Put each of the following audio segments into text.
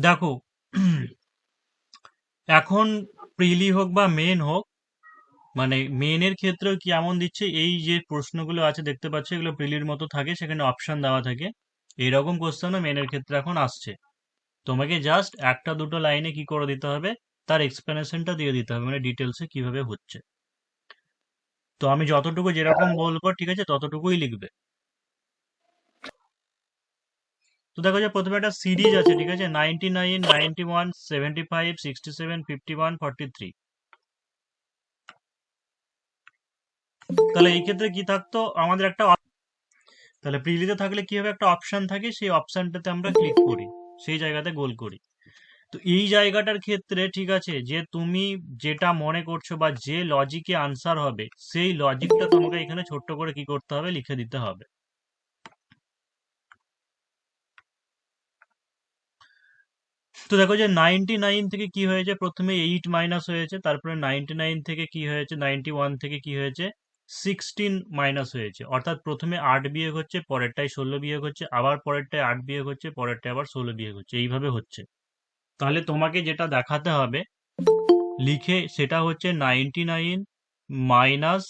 দেখো, এখন প্রিলি হোক বা মেন হোক, মানে মেনের ক্ষেত্রেও কি এমন দিচ্ছে, এই যে প্রশ্নগুলো আছে দেখতে পাচ্ছ, এগুলো প্রিলির মতো থাকে, সেখানে অপশন দেওয়া থাকে। এইরকম কোশ্চেনও মেনের ক্ষেত্রে এখন আসছে। তোমাকে জাস্ট একটা দুটো লাইনে কি করে দিতে হবে, তার এক্সপ্লেনেশনটা দিয়ে দিতে হবে, মানে ডিটেলসে কিভাবে হচ্ছে। তো আমি যতটুকু যেরকম বলবো, ঠিক আছে, ততটুকুই লিখবে। তো দেখো যে প্রথমে একটা সিরিজ আছে, ঠিক আছে, 99, 91, 75, 67, 51, 43। তাহলে এই ক্ষেত্রে কি থাকতো আমাদের একটা তাহলে প্রিলিতে থাকলে কি হবে, একটা অপশন থাকে, সেই অপশনটাতে আমরা ক্লিক করি, সেই জায়গাতে গোল করি। তো এই জায়গাটার ক্ষেত্রে ঠিক আছে, যে তুমি যেটা মনে করছো বা যে লজিকে আনসার হবে, সেই লজিকটা তোমাকে এখানে ছোট্ট করে কি করতে হবে, লিখে দিতে হবে। তো দেখো যে 99 থেকে কি হয়েছে, প্রথমে 8 মাইনাস হয়েছে, তারপরে 99 থেকে কি হয়েছে, 91 থেকে কি হয়েছে, 16 মাইনাস হয়েছে। অর্থাৎ প্রথমে 8 বিয়োগ হচ্ছে, পরেরটায় 16 বিয়োগ হচ্ছে, আবার পরেরটায় 8 বিয়োগ হচ্ছে, পরেরটায় আবার 16 বিয়োগ হচ্ছে, এইভাবে হচ্ছে। তাহলে তোমাকে যেটা দেখাতে হবে লিখে, সেটা হচ্ছে 99 মাইনাস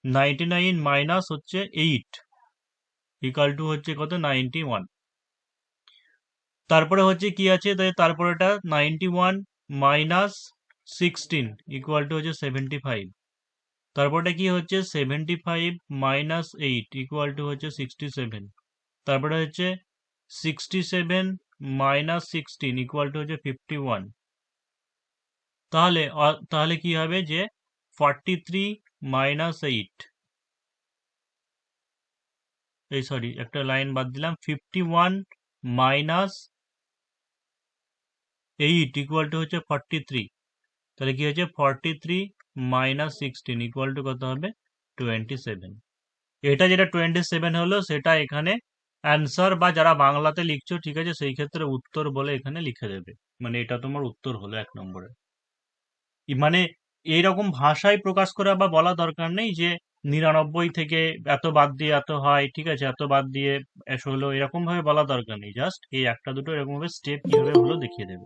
99 মাইনাস হচ্ছে 8 ইকাল টু হচ্ছে কত, 91। তারপরে হচ্ছে কি আছে, তাই তারপরেটা 91 মাইনাস 16 ইকুয়াল টু হচ্ছে 75। তারপরটা কি হচ্ছে 75 মাইনাস 8 ইকুয়াল টু হচ্ছে 67। তারপরে হচ্ছে 67 মাইনাস 16 ইকুয়াল টু হচ্ছে 51। তাহলে কি হবে যে 43 মাইনাস 8, এই সরি একটা লাইন বাদ দিলাম, 51 মাইনাস 8 ইকুয়াল টু হচ্ছে 43। তাহলে কি হচ্ছে 43 মাইনাস 16 ইকুয়াল টু কত হবে, 27। এটা যেটা 27 হলো, সেটা এখানে অ্যান্সার, বা যারা বাংলাতে লিখছো ঠিক আছে, সেই ক্ষেত্রে উত্তর বলে এখানে লিখে দেবে। মানে এটা তোমার উত্তর হলো 1 নম্বরে। মানে এইরকম ভাষায় প্রকাশ করা বা বলা দরকার নেই যে 99 থেকে এত বাদ দিয়ে এত হয়, ঠিক আছে, এত বাদ দিয়ে 16, এরকম ভাবে বলা দরকার নেই। জাস্ট এই একটা দুটো এরকম ভাবে স্টেপ কিভাবে হলো দেখিয়ে দেবে।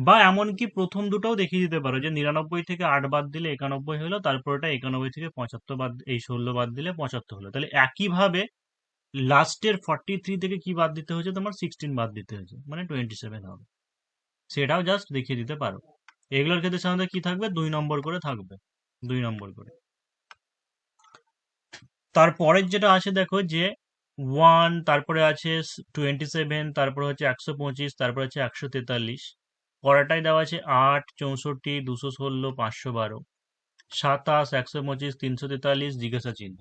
বা এমনকি প্রথম দুটোও দেখিয়ে দিতে পারো, যে 99 থেকে 8 বাদ দিলে 91 হলো, তারপরটা 91 থেকে 75 বাদ, এই 16 বাদ দিলে 75 হলো। তাহলে একইভাবে লাস্টের 43 থেকে কি বাদ দিতে হয়েছে, তোমার 16 বাদ দিতে হয়েছে, মানে 27 হবে। সেটাও জাস্ট দেখিয়ে দিতে পারো। এগুলোর ক্ষেত্রে সাধারণত কি থাকবে, 2 নম্বর করে থাকবে, 2 নম্বর করে। তারপরের যেটা আছে দেখো যে 1, তারপরে আছে 27, তারপরে হচ্ছে 125, তারপরে হচ্ছে 143। পরেরটাই দেওয়া আছে 8, 64, 216, 512, 27, 125, 343, জিজ্ঞাসা চিহ্ন।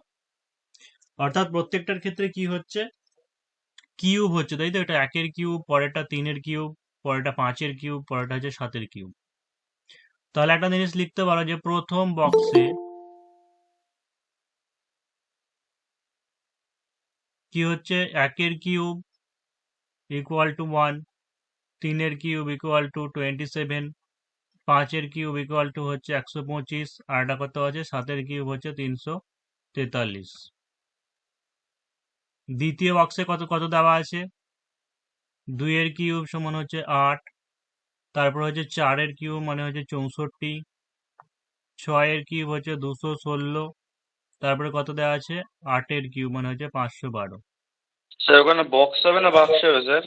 অর্থাৎ প্রত্যেকটার ক্ষেত্রে কি হচ্ছে, কিউব হচ্ছে, তাই তো? এটা 1-এর কিউব, পরেরটা 3-এর কিউব, পরেরটা 5-এর কিউব, পরেরটা হচ্ছে 7-এর কিউব। তাহলে একটা জিনিস লিখতে পারো যে প্রথম বক্সে কি হচ্ছে, 1-এর কিউব ইকুয়াল টু 1, 3-এর কিউব ইকুয়াল টু 27, 5-এর কিউব ইকুয়াল টু হচ্ছে 125, আর একটা কত আছে, 7-এর কিউব হচ্ছে 343। দ্বিতীয় বক্সে কত কত দেওয়া আছে, 2-এর কিউব সমান হচ্ছে 8, তারপর হচ্ছে 4-এর কিউব মানে হচ্ছে 64, 6-এর কিউব হচ্ছে 216, তারপরে কত দেওয়া আছে, 8-এর কিউব মানে হচ্ছে 512। স্যার ওখানে বক্স হবে না বাক্স হবে স্যার?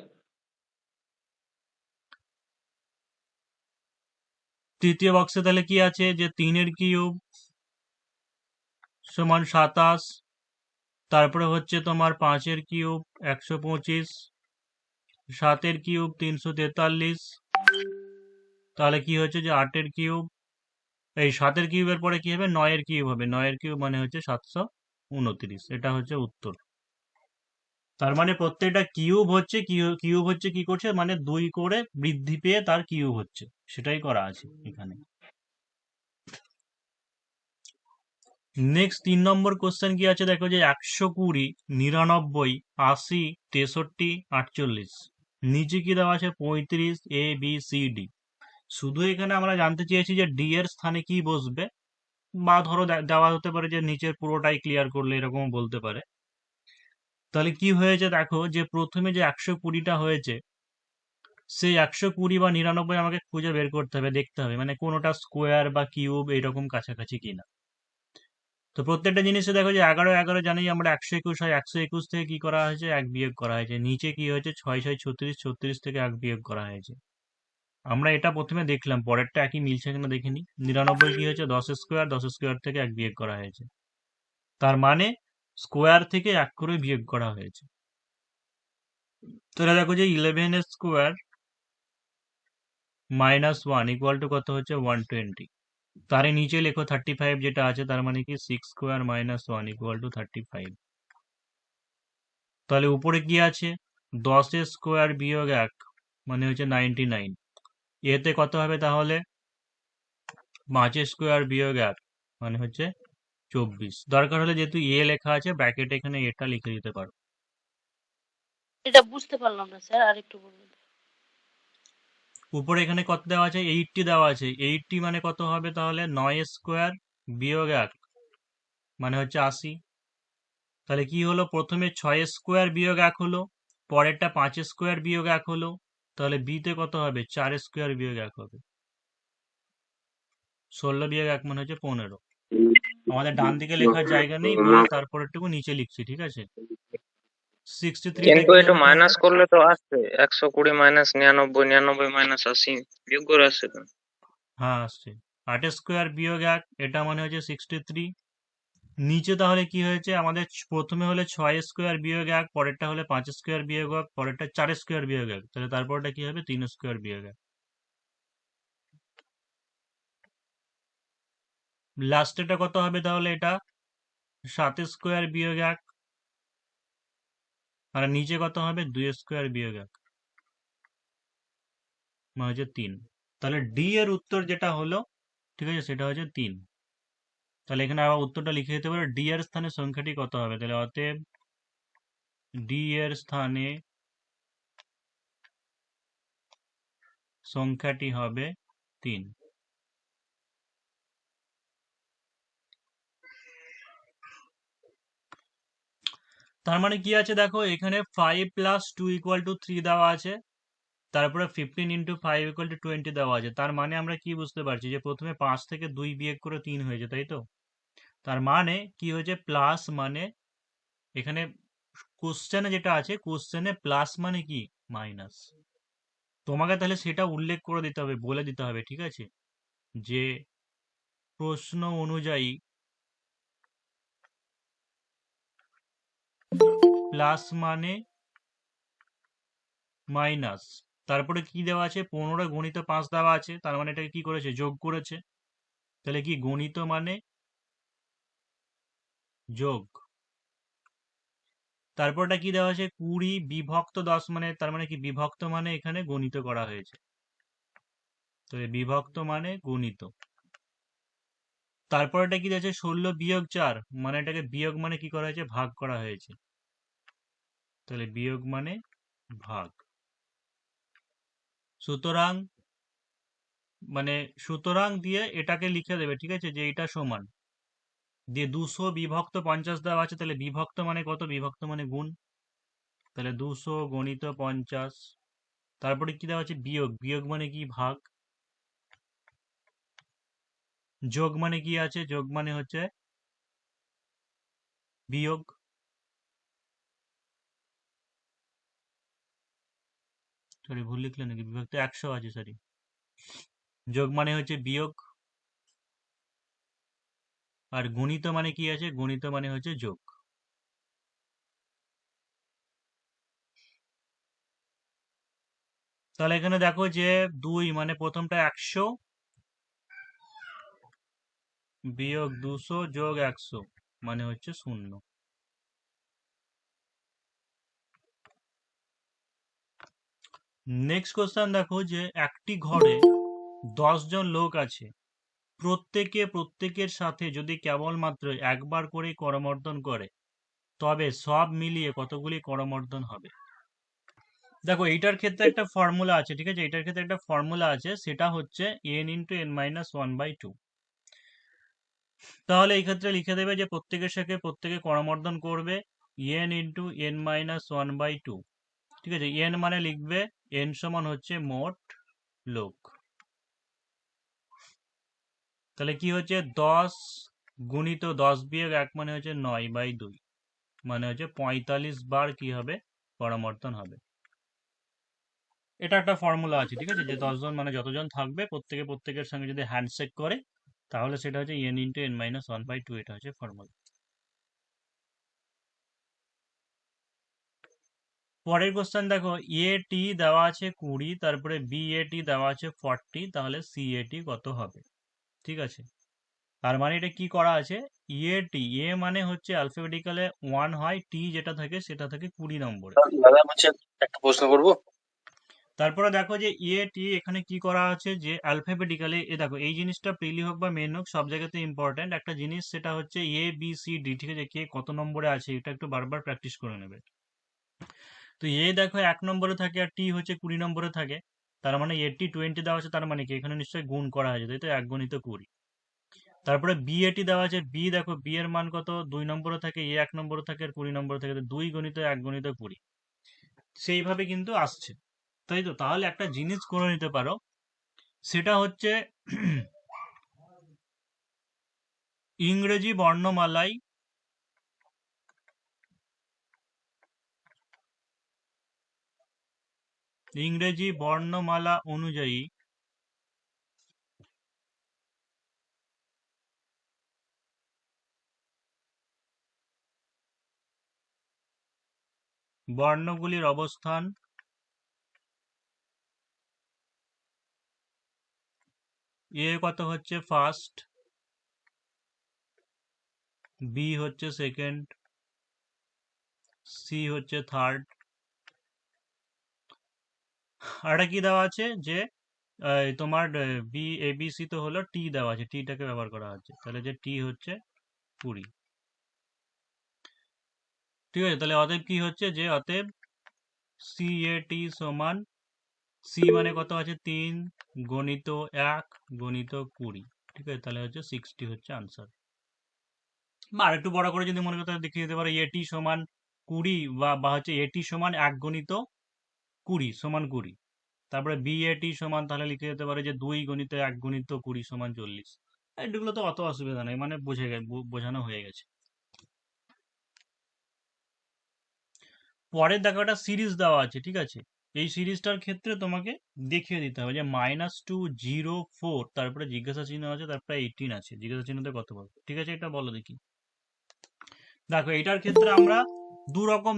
তৃতীয় বক্সে তাহলে কি আছে, যে 3-এর কিউব সমান 27, তারপরে হচ্ছে তোমার 5-এর কিউব 125, 7-এর কিউব 343। তাহলে কি হচ্ছে যে 8-এর কিউব, এই 7-এর কিউবের পরে কি হবে, 9-এর কিউব হবে, 9-এর কিউব মানে হচ্ছে 729। এটা হচ্ছে উত্তর। তার মানে প্রত্যেকটা কিউব হচ্ছে কি করছে, মানে 2 করে বৃদ্ধি পেয়ে তার কিউব হচ্ছে, সেটাই করা আছে এখানে। নেক্সট 3 নম্বর কোশ্চেন কি আছে দেখো, যে 120, 99, 80, 63, 48। নিচে কি দেওয়া আছে, 35, ABCD। শুধু এখানে আমরা জানতে চেয়েছি যে ডি এর স্থানে কি বসবে, বা ধরো দেওয়া হতে পারে যে নিচের পুরোটাই ক্লিয়ার করলে, এরকম বলতে পারে। তাহলে কি হয়েছে দেখো, যে প্রথমে যে 120টা হয়েছে, সেই 120 বা 99 আমাকে খুঁজে বের করতে হবে, দেখতে হবে মানে কোনোটা স্কোয়ার বা কিউব এইরকম কাছাকাছি কিনা। তো প্রত্যেকটা জিনিসে দেখো যে 11 জানি আমরা 121 হয়, 121 থেকে কি করা হয়েছে, 1 বিয়োগ করা হয়েছে। নিচে কি হয়েছে, 6 36, 36 থেকে 1 বিয়োগ করা হয়েছে। আমরা এটা প্রথমে দেখলাম, পরেরটা একই মিলছে কিনা দেখিনি। 99 কি হয়েছে, 10 স্কোয়ার, 10 স্কোয়ার থেকে 1 বিয়োগ করা হয়েছে। তার মানে স্কোয়ার থেকে 1 করে বিয়োগ করা হয়েছে। তো এটা দেখো যে 11 স্কোয়ার -1 ইকুয়াল টু কত হচ্ছে, 120। তার নিচে লেখো 35 যেটা আছে, তার মানে কি 6 স্কোয়ার -1 ইকুয়াল টু 35। তাহলে উপরে কি আছে, 10 স্কোয়ার বিয়োগ 1 মানে হচ্ছে 99। এতে কত হবে তাহলে, 5 স্কোয়ার বিয়োগ 1 মানে হচ্ছে 24। দরকার হলে যেহেতু এ লেখা আছে ব্র্যাকেটে, এখানে এটা লিখে দিতে পারো। এটা বুঝতে পারলাম না স্যার, আরেকটু বলুন। উপরে এখানে কত দেওয়া আছে, 80 দেওয়া আছে। 80 মানে কত হবে তাহলে, 9 স্কোয়ার বিয়োগ 1 মানে হচ্ছে 80। তাহলে কি হলো, প্রথমে 6 স্কোয়ার বিয়োগ 1 হলো, পরেরটা 5 স্কোয়ার বিয়োগ 1 হলো। তাহলে বিতে কত হবে, 4 স্কোয়ার বিয়োগ 1 হবে। 16 বিয়োগ 1 মানে হচ্ছে 15। আমাদের ডান দিকে লেখার জায়গা নেই বলে তারপরেরটুকু নিচে লিখছি, ঠিক আছে। 63 কিন্তু থেকে কি এটা হবে তাহলে, মাইনাস করলে তো আসছে 120 - 99, 99 - 80 বিয়োগ করে আসছে তো। হ্যাঁ আসছে। 8 স্কোয়ার বিয়োগ 1 এটা মানে হচ্ছে 63। নিচে তাহলে কি হয়েছে আমাদের, প্রথমে হলে 6 স্কোয়ার বিয়োগ 1, পরেরটা হলে 5 স্কোয়ার বিয়োগ 1, পরেরটা 4 স্কোয়ার বিয়োগ 1, তাহলে তারপরটা কি হবে, 3 স্কোয়ার বিয়োগ 1। লাস্টেরটা কত হবে তাহলে, এটা 7 স্কোয়ার বিয়োগ 1, আর নিচে কত হবে, 2 স্কোয়ার বিয়োগ 1 মানে হচ্ছে 3। তাহলে ডি এর উত্তর যেটা হলো, ঠিক আছে, সেটা হচ্ছে 3। তাহলে এখানে আবার উত্তরটা লিখে দিতে পারো, ডি এর স্থানে সংখ্যাটি কত হবে। তাহলে অতএব ডি এর স্থানে সংখ্যাটি হবে 3। তার মানে কি আছে দেখো, এখানে 5 + 2 = 3 দেওয়া আছে, তারপরে 15 × 5 = 20 দেওয়া আছে। তার মানে আমরা কি বুঝতে পারছি, যে প্রথমে 5 থেকে 2 বিয়োগ করে 3 হয়েছে, তাই তো। তার মানে কি হয়েছে, প্লাস মানে এখানে কোশ্চেনে যেটা আছে, কোশ্চেনে প্লাস মানে কি, মাইনাস। তোমাকে তাহলে সেটা উল্লেখ করে দিতে হবে, বলে দিতে হবে, ঠিক আছে, যে প্রশ্ন অনুযায়ী প্লাস মানে মাইনাস। তারপরে কি দেওয়া আছে, 15 গণিত 5 দেওয়া আছে, তার মানে এটাকে কি করেছে, যোগ করেছে। তাহলে কি, গণিত মানে যোগ। তারপরটা কি দেওয়া আছে, 20 বিভক্ত 10 মানে, তার মানে কি, বিভক্ত মানে এখানে গণিত করা হয়েছে। তো বিভক্ত মানে গণিত। তারপর এটা কি আছে, 16 বিয়োগ 4 মানে এটাকে বিয়োগ মানে কি করা হয়েছে, ভাগ করা হয়েছে। তাহলে বিয়োগ মানে ভাগ। সুতরাং মানে সুতরাং দিয়ে এটাকে লিখে দেবে, ঠিক আছে, যে এটা সমান দিয়ে 200 বিভক্ত 50 দেওয়া আছে। তাহলে বিভক্ত মানে কত, বিভক্ত মানে গুণ। তাহলে 200 গণিত 50। তারপরে কি দেওয়া আছে, বিয়োগ, বিয়োগ মানে কি, ভাগ। যোগ মানে কি আছে, যোগ মানে হচ্ছে বিয়োগ। সরি ভুল লিখলে নাকি, বিভক্ত 100 আছে, সরি। যোগ মানে হচ্ছে বিয়োগ, আর গণিত মানে কি আছে, গণিত মানে হচ্ছে যোগ। তাহলে এখানে দেখো যে 2 মানে প্রথমটা 100 বিয়োগ 200 যোগ 100 মানে হচ্ছে 0। নেক্সট কোশ্চেন দেখো, যে একটি ঘরে 10 জন লোক আছে, প্রত্যেকের সাথে যদি কেবলমাত্র একবার করে করমর্দন করে, তবে সব মিলিয়ে কতগুলি করমর্দন হবে। দেখো এইটার ক্ষেত্রে একটা ফর্মুলা আছে, ঠিক আছে, এটার ক্ষেত্রে একটা ফর্মুলা আছে, সেটা হচ্ছে n × n-1/2। তাহলে এই ক্ষেত্রে লিখে দেবে যে প্রত্যেকের সাথে প্রত্যেকে করমর্দন করবে n ইন্টু n মাইনাস 1/2, ঠিক আছে। n মানে লিখবে n সমান হচ্ছে মোট লোক, তাহলে কি হচ্ছে 10 গুণিত 10 বিয়োগ 1 মানে হচ্ছে 9/2, মানে হচ্ছে 45 বার কি হবে পরাবর্তন হবে। এটা একটা ফর্মুলা আছে, ঠিক আছে, যে 10 জন মানে যতজন থাকবে প্রত্যেকের সঙ্গে যদি হ্যান্ডশেক করে তাহলে সেটা হচ্ছে n ইন্টু n মাইনাস 1/2, এটা হচ্ছে ফর্মুলা। পরের কোশ্চেন দেখো, এ টি দেওয়া আছে 20, তারপরে বি এ টি দেওয়া আছে 40, তাহলে সি এ টি কত হবে, ঠিক আছে। তার মানে এটা কি করা আছে, এ টি, এ মানে হচ্ছে অ্যালফাবেটিক্যালে 1 হয়, টি যেটা থাকে সেটা থাকে 20 নম্বরে। দাদা বলছে একটা প্রশ্ন করবো। তারপরে দেখো যে এ টি এখানে কি করা আছে, যে অ্যালফাবেটিক্যালি, এ দেখো এই জিনিসটা প্রিলি হোক বা মেন হোক সব জায়গাতে ইম্পর্টেন্ট একটা জিনিস, সেটা হচ্ছে এ বি সি ডি, ঠিক আছে, কে কত নম্বরে আছে এটা একটু বারবার প্র্যাকটিস করে নেবে। তো এ দেখো 1 নম্বরে থাকে আর টি হচ্ছে 20 নম্বরে থাকে, তার মানে এটি 20 দেওয়া আছে, তার মানে কি এখানে নিশ্চয়ই গুণ করা হয়েছে, তাই তো, 1 গুণিত 20। তারপরে বি এটি দেওয়া আছে, বি দেখো বি এর মান কত 2 নম্বরে থাকে, এ 1 নম্বরে থাকে আর 20 নম্বরে থাকে, তো 2 গুণিত 1 গুণিত 20, সেইভাবে কিন্তু আসছে, তাই তো। তাহলে একটা জিনিস করে নিতে পারো, সেটা হচ্ছে ইংরেজি বর্ণমালায় ইংরেজি বর্ণমালা অনুযায়ী বর্ণগুলির অবস্থান এ কত হচ্ছে ফার্স্ট, বি হচ্ছে সেকেন্ড, সি হচ্ছে থার্ড, আর একটা কি দেওয়া আছে যে তোমার বি এ বি সি তো হলো, টি দেওয়া আছে, টিটাকে ব্যবহার করা হচ্ছে, তাহলে যে টি হচ্ছে 20, ঠিক আছে। তাহলে অতএব কি হচ্ছে, যে অতএব সি এ টি সমান, সি মানে কত আছে 3 গণিত 1 গণিত 20, ঠিক আছে, তাহলে হচ্ছে 60 হচ্ছে আনসার। বা আর একটু বড় করে যদি মনে করতে দেখিয়ে দিতে পারো, এটি সমান 20 বা হচ্ছে এটি সমান 1 গণিত 20 সমান 20, তারপরে বি এটি সমান তাহলে লিখে দিতে পারে যে 2 গণিত 1 গণিত 20 সমান 40। এগুলো তো অত অসুবিধা নেই, মানে বোঝানো হয়ে গেছে। পরের দেখো একটা সিরিজ দেওয়া আছে, ঠিক আছে, এই সিরিজটার ক্ষেত্রে তোমাকে দেখিয়ে দিতে হবে যে -204, তারপরে জিজ্ঞাসা চিহ্ন আছে, তারপরে 18 আছে, জিজ্ঞাসা চিহ্নতে কত পাবো, ঠিক আছে, এটা বলো দেখি। দেখো এটার ক্ষেত্রে আমরা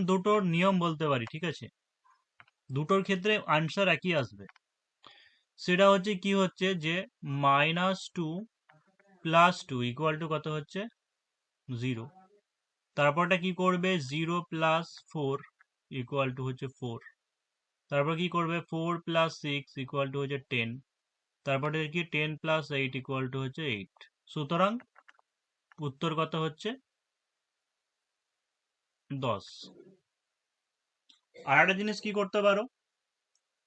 দুটো নিয়ম বলতে পারি, ঠিক আছে, দুটোর ক্ষেত্রে আনসার একই আসবে। সেটা হচ্ছে কি হচ্ছে, যে -2 + 2 = কত হচ্ছে 0, তারপরটা কি করবে 0 + 4 = হচ্ছে 4, তারপর কি করবে 4 + 6 = হচ্ছে 10, তারপরে কি 10 + 8 = হচ্ছে 8, সুতরাং উত্তর কত হচ্ছে 10। আর একটা জিনিস কি করতে পারো,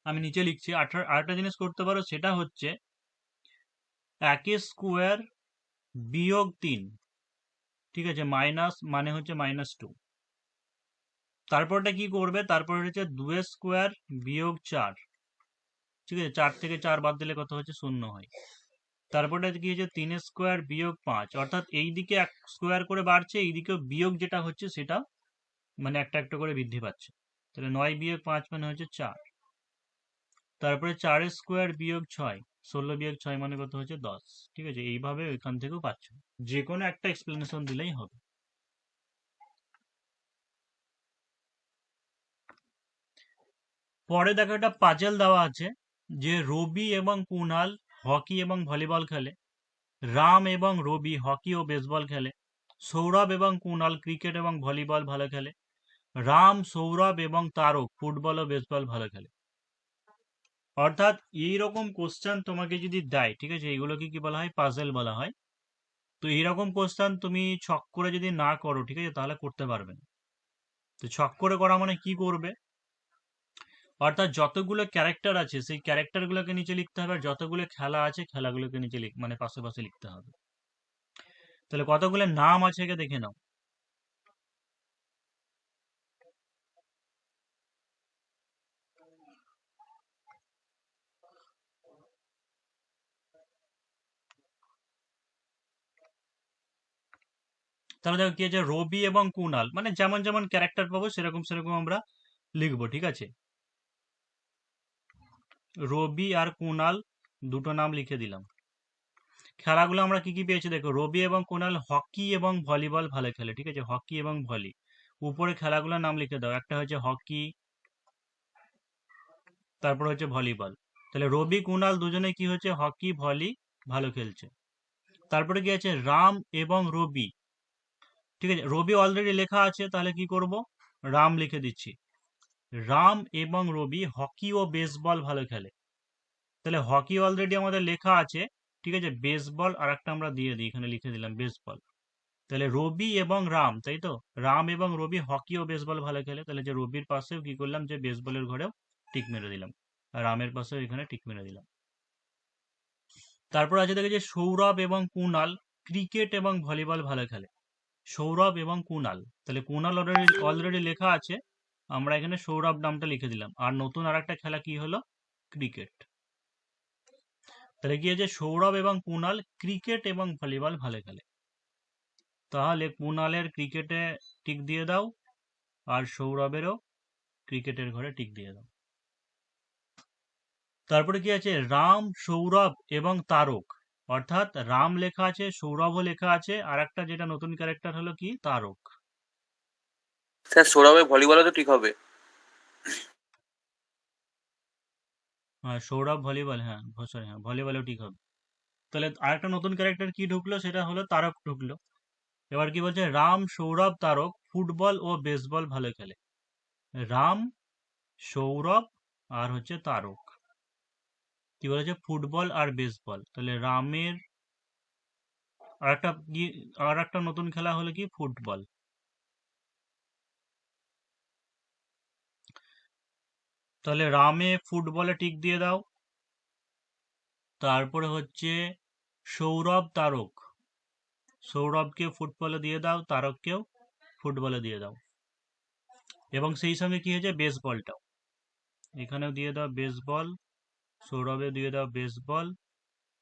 আমি নিচে লিখছি, আরেকটা জিনিস করতে পারো, সেটা হচ্ছে 1² - 3, ঠিক আছে, মাইনাস মানে হচ্ছে -2, তারপরটা কি করবে, তারপর হচ্ছে 2² - 4, ঠিক আছে, 4 থেকে 4 বাদ দিলে কত হচ্ছে 0 হয়, তারপরটা কি হচ্ছে 3² - 5, অর্থাৎ এই দিকে 1 স্কোয়ার করে বাড়ছে, এই দিকেও বিয়োগ যেটা হচ্ছে সেটা মানে একটা একটা করে বৃদ্ধি পাচ্ছে, তাহলে 9 - 5 মানে হচ্ছে 4, তারপরে 4² - 6, 16 - 6 মানে কত হচ্ছে 10, ঠিক আছে, এইভাবে ওইখান থেকেও পাচ্ছ, যে কোনো একটা এক্সপ্লেনেশন দিলেই হবে। পরে দেখো একটা পাজেল দেওয়া আছে, যে রবি এবং কুনাল হকি এবং ভলিবল খেলে, রাম এবং রবি হকি ও বেসবল খেলে, সৌরভ এবং কুনাল ক্রিকেট এবং ভলিবল ভালো খেলে, রাম সৌরভ এবং তারক ফুটবল ও বেসবল ভালো খেলে। অর্থাৎ এইরকম কোশ্চেন তোমাকে যদি দেয়, ঠিক আছে, এইগুলোকে কি বলা হয়, পাজেল বলা হয়। তো এইরকম কোশ্চেন তুমি ছক করে যদি না করো, ঠিক আছে, তাহলে করতে পারবে না। তো ছক করে করা মানে কি করবে, অর্থাৎ যতগুলো ক্যারেক্টার আছে সেই ক্যারেক্টারগুলোকে নিচে লিখতে হবে, আর যতগুলো খেলা আছে খেলাগুলোকে নিচে মানে পাশে পাশে লিখতে হবে। তাহলে কতগুলো নাম আছে দেখে নাও। তাহলে দেখো কি আছে, রবি এবং কুনাল, মানে যেমন যেমন ক্যারেক্টার পাবো সেরকম সেরকম আমরা লিখবো, ঠিক আছে। রবি আর কুনাল দুটো নাম লিখে দিলাম। খেলাগুলো আমরা কি কি পেয়েছি দেখো, রবি এবং কুনাল হকি এবং ভলিবল ভালো খেলে, ঠিক আছে, হকি এবং ভলি। উপরে খেলাগুলোর নাম লিখে দাও, একটা হচ্ছে হকি, তারপর হচ্ছে ভলিবল। তাহলে রবি কুনাল দুজনে কি হচ্ছে, হকি ভলি ভালো খেলছে। তারপরে কি আছে, রাম এবং রবি, ঠিক আছে, রবি অলরেডি লেখা আছে, তাহলে কি করব, রাম লিখে দিচ্ছি। রাম এবং রবি হকি ও বেসবল ভালো খেলে। তাহলে হকি অলরেডি আমাদের লেখা আছে, ঠিক আছে, বেসবল আর একটা আমরা দিয়ে দিই, এখানে লিখে দিলাম বেসবল। তাহলে রবি এবং রাম, তাই তো, রাম এবং রবি হকি ও বেসবল ভালো খেলে। তাহলে যে রবির পাশেও কি করলাম, যে বেসবলের ঘরেও টিক মেরে দিলাম, আর রামের পাশেও এখানে টিক মেরে দিলাম। তারপর আছে দেখে যে সৌরভ এবং কুনাল ক্রিকেট এবং ভলিবল ভালো খেলে। সৌরভ এবং কুনাল, তাহলে কুনাল অলরেডি লেখা আছে, আমরা এখানে সৌরভ নামটা লিখে দিলাম। আর নতুন আর একটা খেলা কি হলো, ক্রিকেট। তাহলে কি আছে, সৌরভ এবং কুনাল ক্রিকেট এবং ভলিবল ভালো খেলে। তাহলে কুনালের ক্রিকেটে টিক দিয়ে দাও, আর সৌরভেরও ক্রিকেটের ঘরে টিক দিয়ে দাও। তারপরে কি আছে, রাম, সৌরভ এবং তারক, অর্থাৎ রাম লেখা আছে, সৌরভও লেখা আছে, আর একটা যেটা নতুন ক্যারেক্টার হলো কি, তারক। স্যার সৌরভে ভলিবলে তো ঠিক হবে। হ্যাঁ, সৌরভ ভলিবল, হ্যাঁ সরি, হ্যাঁ ভলিবলেও ঠিক হবে। তাহলে আরেকটা নতুন ক্যারেক্টার কি ঢুকলো, সেটা হলো তারক ঢুকলো। এবার কি বলছে, রাম, সৌরভ, তারক ফুটবল ও বেসবল ভালো খেলে। রাম, সৌরভ আর হচ্ছে তারক কি বলেছে, ফুটবল আর বেসবল। তাহলে রামের আর একটা নতুন খেলা হলো কি, ফুটবল। তাহলে রামে ফুটবলে টিক দিয়ে দাও। তারপরে হচ্ছে সৌরভ, তারক, সৌরভকে ফুটবলে দিয়ে দাও, তারককেও ফুটবলে দিয়ে দাও। এবং সেই সঙ্গে কি হয়েছে, বেসবলটাও এখানেও দিয়ে দাও, বেসবল, সৌরভে দিয়ে দাও বেসবল,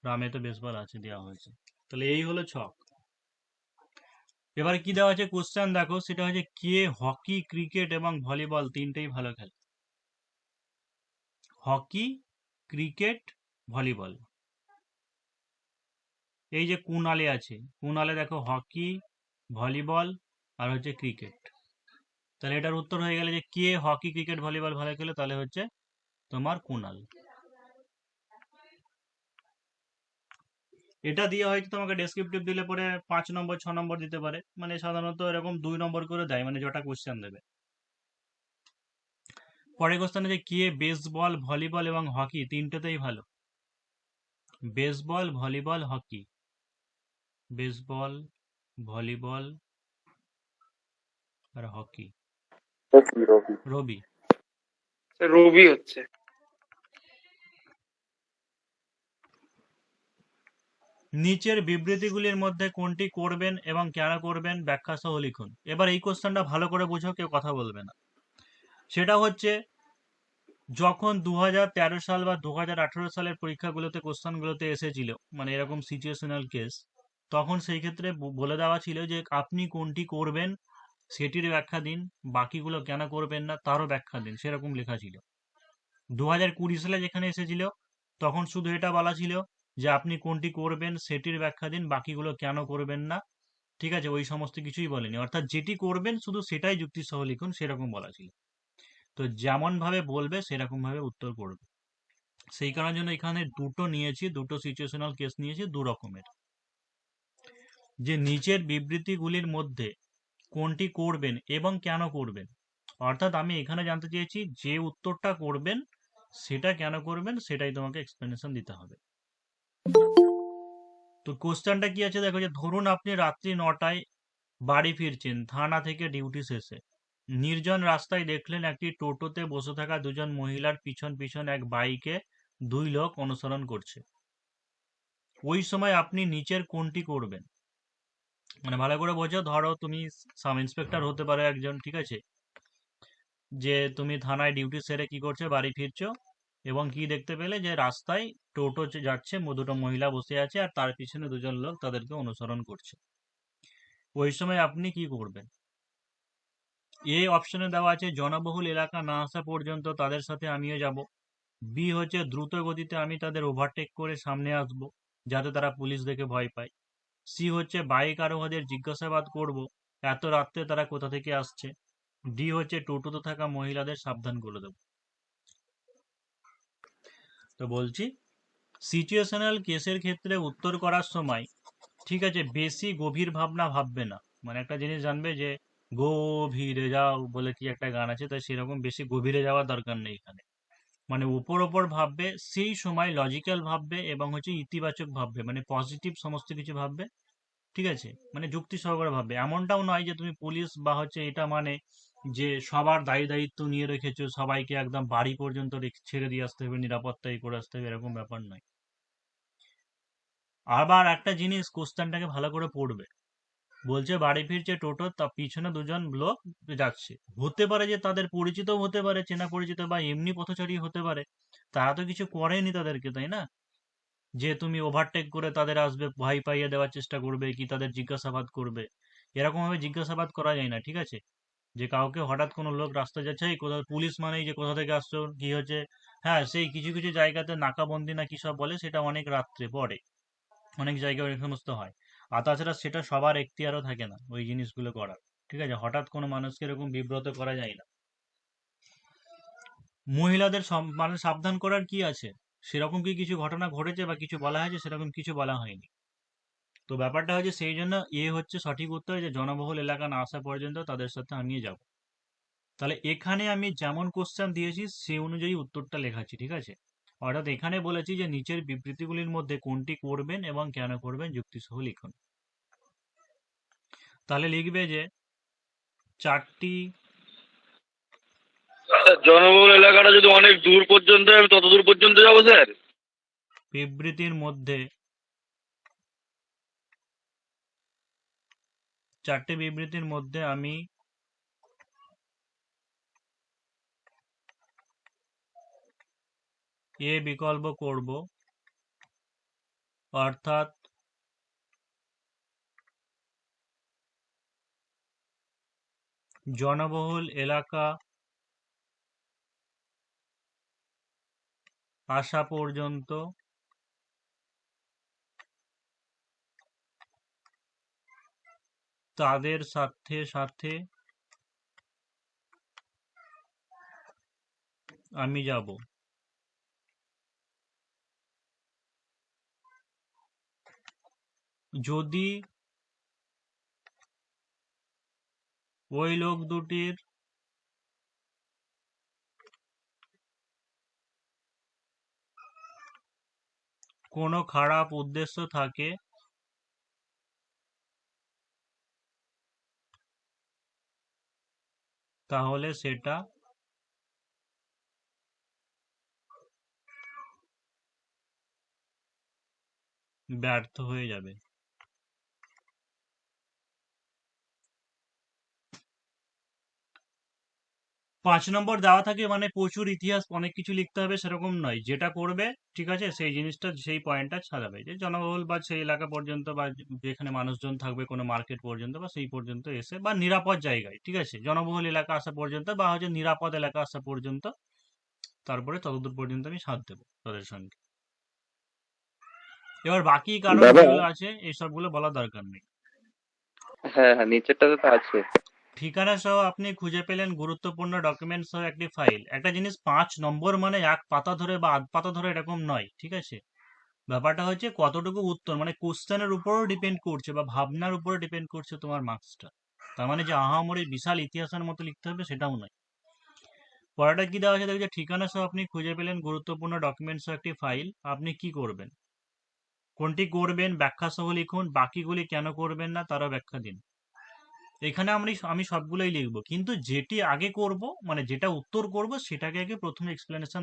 রামে তো বেসবল আছে, দেওয়া হয়েছে। তাহলে এই হলো ছক। এবার কি দেওয়া আছে কোশ্চেন দেখো, সেটা হচ্ছে কে হকি, ক্রিকেট এবং ভলিবল তিনটেই ভালো খেলে। Hockey, cricket, volleyball. এই যে কুনালে আছে, কুনালে দেখো হকি, ভলিবল আর হচ্ছে ক্রিকেট। তাহলে এটার উত্তর হয়ে গেলে যে কে হকি, ক্রিকেট, ভলিবল ভালো খেলে, তাহলে হচ্ছে তোমার কুনাল। এটা দিয়ে হয়তো তোমাকে ডেসক্রিপটিভ দিলে পরে 5 নম্বর 6 নম্বর দিতে পারে, মানে সাধারণত এরকম 2 নম্বর করে দেয়, মানে যটা কোশ্চেন দেবে। পরের কোশ্চেন আছে কে বেসবল, ভলিবল এবং হকি তিনটেতেই ভালো। Baseball, volleyball, hockey. Baseball, volleyball আর হকি। রবি। রবি হচ্ছে। নিচের বিবৃতিগুলির মধ্যে কোনটি করবেন এবং কেন করবেন ব্যাখ্যা সহ লিখুন। এবার এই কোশ্চেনটা ভালো করে বুঝো, কেউ কথা বলবে না। সেটা হচ্ছে যখন 2013 সাল বা 2018 সালের পরীক্ষাগুলোতে কোশ্চেনগুলোতে এসেছিল, মানে এরকম সিচুয়েশনাল কেস, তখন সেই ক্ষেত্রে বলে দেওয়া ছিল যে আপনি কোনটি করবেন সেটির ব্যাখ্যা দিন, বাকিগুলো কেন করবেন না তারও ব্যাখ্যা দিন, সেরকম লেখা ছিল। 2020 সালে যেখানে এসেছিল তখন শুধু এটা বলা ছিল যে আপনি কোনটি করবেন সেটির ব্যাখ্যা দিন, বাকিগুলো কেন করবেন না, ঠিক আছে, ওই সমস্ত কিছুই বলেনি। অর্থাৎ যেটি করবেন শুধু সেটাই যুক্তি সহ লিখুন, সেরকম বলা ছিল। তো যেমন ভাবে বলবে সেরকম ভাবে উত্তর করবে। সেই কারণের জন্য এখানে দুটো নিয়েছি, দুটো সিচুয়েশনাল কেস নিয়েছি, দু রকমের। যে নিচের বিবৃতিগুলির মধ্যে কোনটি করবেন এবং কেন করবেন, অর্থাৎ আমি এখানে জানতে চেয়েছি যে উত্তরটা করবেন সেটা কেন করবেন, সেটাই তোমাকে এক্সপ্লেনেশন দিতে হবে। তো কোশ্চেনটা কি আছে দেখো, যে ধরুন আপনি রাত্রি 9টায় বাড়ি ফিরছেন থানা থেকে ডিউটি শেষে। নির্জন রাস্তায় দেখলেন একটি টোটোতে বসে থাকা দুজন মহিলার পিছন পিছন এক বাইকে 2 লোক অনুসরণ করছে। ওই সময় আপনি নিচের কোনটি করবেন? মানে ভালো করে বোঝো, ধরো তুমি সাব ইন্সপেক্টর হতে পারো একজন, ঠিক আছে, যে তুমি থানায় ডিউটি সেরে কি করছো, বাড়ি ফিরছো, এবং কি দেখতে পেলে যে রাস্তায় টোটো যাচ্ছে, দুটো মহিলা বসে আছে আর তার পিছনে দুজন লোক তাদেরকে অনুসরণ করছে। ওই সময় আপনি কি করবেন? এ অপশনে দেওয়া আছে জনবহুল এলাকা না আসা পর্যন্ত তাদের সাথে আমিও যাব। বি হচ্ছে দ্রুত গতিতে আমি তাদের ওভারটেক করে সামনে আসব, যাতে তারা পুলিশ দেখে ভয় পায়। সি হচ্ছে বাইক আরোহীদের জিজ্ঞাসাবাদ করব, এত রাত্রে তারা কোথা থেকে আসছে। ডি হচ্ছে টোটোতে থাকা মহিলাদের সাবধান করে দেব। তো বলছি, সিচুয়েশনাল কেসের ক্ষেত্রে উত্তর করার সময় ঠিক আছে বেশি গভীর ভাবনা ভাববে না। মানে একটা জিনিস জানবে যে গভীরে যাও বলে কি একটা গান আছে, তাই সেরকম বেশি গভীরে যাওয়ার দরকার নেই এখানে। মানে ওপর ওপর ভাববে, সেই সময় লজিক্যাল ভাববে এবং হচ্ছে ইতিবাচক ভাববে, মানে পজিটিভ সমস্ত কিছু ভাববে। ঠিক আছে, মানে যুক্তি সহকারে ভাববে। এমনটাও নয় যে তুমি পুলিশ বা হচ্ছে এটা মানে যে সবার দায়িত্ব নিয়ে রেখেছো, সবাইকে একদম বাড়ি পর্যন্ত ছেড়ে দিয়ে আসতে হবে, নিরাপত্তাই করে আসতে হবে, এরকম ব্যাপার নয়। আবার একটা জিনিস, কোশ্চেনটাকে ভালো করে পড়বে। বলছে বাড়ি ফিরছে টোটো, তা পিছনে দুজন লোক যাচ্ছে। হতে পারে যে তাদের পরিচিতও হতে পারে, চেনা পরিচিত, বা এমনি পথচারী হতে পারে। তারা তো কিছু করেনি তাদেরকে, তাই না? যে তুমি ওভারটেক করে তাদের আসবে, ভয় পাইয়ে দেওয়ার চেষ্টা করবে, কি তাদের জিজ্ঞাসাবাদ করবে। এরকম ভাবে জিজ্ঞাসাবাদ করা যায় না, ঠিক আছে? যে কাউকে হঠাৎ কোনো লোক রাস্তা যাচ্ছে, এই কোথা পুলিশ মানেই যে কোথা থেকে আসছো, কি হচ্ছে। হ্যাঁ, সেই কিছু কিছু জায়গাতে নাকাবন্দি না কি সব বলে, সেটা অনেক রাত্রে পরে অনেক জায়গায় ওই সমস্ত হয়। আর তাছাড়া সেটা সবার এখতিয়ারও থাকে না ওই জিনিসগুলো করার। ঠিক আছে, হঠাৎ কোনো মানুষকে এরকম বিব্রত করা যায় না। মহিলাদের মানে সাবধান করার কি আছে? সেরকম কি কিছু ঘটনা ঘটেছে বা কিছু বলা হয়েছে? সেরকম কিছু বলা হয়নি। তো ব্যাপারটা হচ্ছে সেই জন্য এ হচ্ছে সঠিক উত্তর, যে জনবহুল এলাকা না আসা পর্যন্ত তাদের সাথে আমিও যাব। তাহলে এখানে আমি যেমন কোশ্চেন দিয়েছি সেই অনুযায়ী উত্তরটা লেখাচ্ছি, ঠিক আছে? অর্থাৎ এখানে বলেছি যে নিচের বিবৃতিগুলির মধ্যে কোনটি করবেন এবং কেন করবেন যুক্তিসহ লিখুন। তাহলে লিখবে যে চারটি জনবহুল এলাকাটা যদি অনেক দূর পর্যন্ত হয়, আমি তত দূর পর্যন্ত যাবো স্যার। বিবৃতির মধ্যে আমি এ বিকল্প করব, অর্থাৎ জনবহুল এলাকা আসা পর্যন্ত তাদের সাথে সাথে আমি যাব। যদি ওই লোক দুটির কোনো খারাপ উদ্দেশ্য থাকে, তাহলে সেটা ব্যর্থ হয়ে যাবে। 5 নম্বর দেওয়া থাকে মানে প্রচুর ইতিহাস অনেক কিছু লিখতে হবে সেরকম নয়। যেটা করবে ঠিক আছে সেই জিনিসটা সেই পয়েন্টটা সাজাবে, যে জনবহুল বা সেই এলাকা পর্যন্ত বা যেখানে মানুষজন থাকবে কোনো মার্কেট পর্যন্ত বা সেই পর্যন্ত এসে, বা নিরাপদ জায়গায়, ঠিক আছে, জনবহুল এলাকা আসা পর্যন্ত বা হচ্ছে নিরাপদ এলাকা আসা পর্যন্ত, তারপরে ততদূর পর্যন্ত আমি সাথ দেবো তাদের সঙ্গে। এবার বাকি কারণ যেগুলো আছে এই সবগুলো বলার দরকার নেই। হ্যাঁ হ্যাঁ, নিচেরটাতে তো আছে। ঠিকানা সহ আপনি খুঁজে পেলেন গুরুত্বপূর্ণ ডকুমেন্ট সহ একটি ফাইল। একটা জিনিস 5 নম্বর মানে এক পাতা ধরে বা আধ পাতা ধরে এরকম নয়, ঠিক আছে? ব্যাপারটা হচ্ছে কতটুকু উত্তর, মানে কোশ্চেনের উপরও ডিপেন্ড করছে বা ভাবনার উপরে ডিপেন্ড করছে তোমার মার্কসটা। তার মানে যে আহামরি বিশাল ইতিহাসের মতো লিখতে হবে সেটাও নয়। পরেরটা কি দেওয়া আছে দেখো, যে ঠিকানা সহ আপনি খুঁজে পেলেন গুরুত্বপূর্ণ ডকুমেন্ট সহ একটি ফাইল, আপনি কি করবেন? কোনটি করবেন ব্যাখ্যা সহ লিখুন, বাকিগুলি কেন করবেন না তারও ব্যাখ্যা দিন। এখানে আমি সবগুলোই লিখবো, কিন্তু যেটি আগে করব মানে যেটা উত্তর করব সেটাকে আগে প্রথমে এক্সপ্লেনেশন